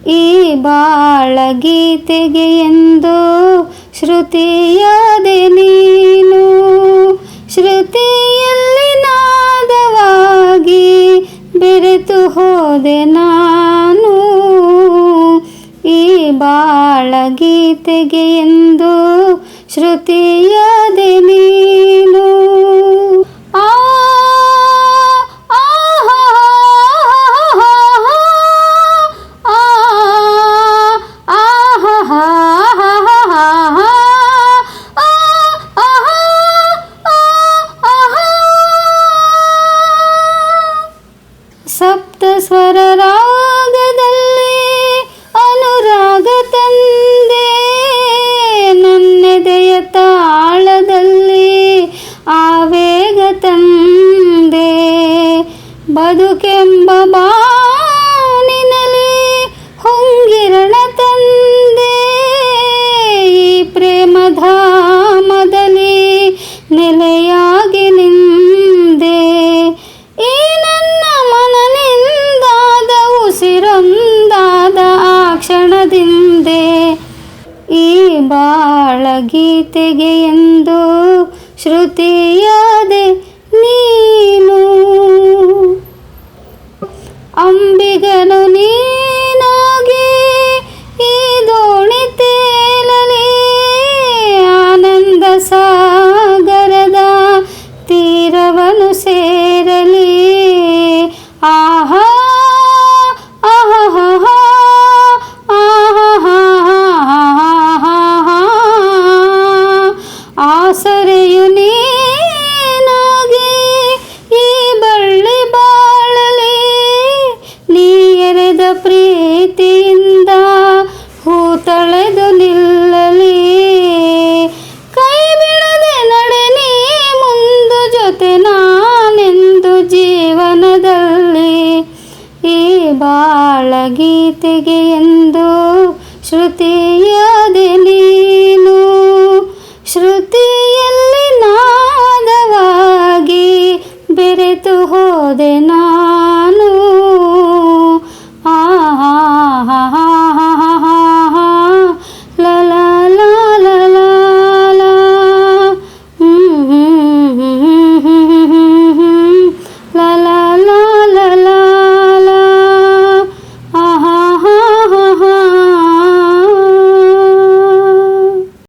ಈ ಬಾಳಗೀತೆಗೆ ಎಂದು ಶ್ರುತಿಯಾದೆ ನೀನು, ಶ್ರುತಿಯಲ್ಲಿ ನಾದವಾಗಿ ಬೆರೆತು ಹೋದೆ ನಾನು. ಈ ಬಾಳಗೀತೆಗೆ ಎಂದು ಶ್ರುತಿಯಾದೆ ನೀನು. ಆ ಸಪ್ತ ಸ್ವರ ರಾಗದಲ್ಲಿ ಅನುರಾಗ ತಂದೆ, ನನ್ನೆದೆಯ ತಾಳದಲ್ಲಿ ಆವೇಗ ತಂದೆ. ಬದುಕೆಂಬ ಬಾನಿನಲ್ಲಿ ಹೊಂಗಿರಣ ತಂದೆ, ಈ ಪ್ರೇಮಧಾಮದಲ್ಲಿ ನೆಲೆಯಾಗಿ ನಿಂದೆ. ಈ ನನ್ನ ಮನನಿಂದಾದ ಉಸಿರೊಂದಾದ ಆ ಕ್ಷಣದಿಂದೆ, ಈ ಬಾಳಗೀತೆಗೆ ಎಂದು ಶ್ರುತಿಯಾದೆ ನೀನು. ಅಂಬಿಗನು ನೀನಾಗಿ ಈ ದೋಣಿ ತೇಲಲಿ, ಆನಂದ ಸಾಗರದ ತೀರವನು ಸೇರಲಿ. ಆಹಾ ಆಹಾ ಆಸರೆಯು ನೀನಾಗಿ ಈ ಬಳ್ಳಿ ಬಾಳಲಿ, ನೀ ಎರೆದ ಪ್ರೀತಿಯಿಂದ ಹೂ ತಳೆದು ನಿಲ್ಲಲಿ. ಕೈ ಬಿಡದೆ ನಡೆ ನೀ ಮುಂದು, ಜೊತೆ ನಾನೆಂದು ಜೀವನದಲ್ಲಿ. ಈ ಬಾಳಗೀತೆಗೆ ಎಂದು ಶ್ರುತಿ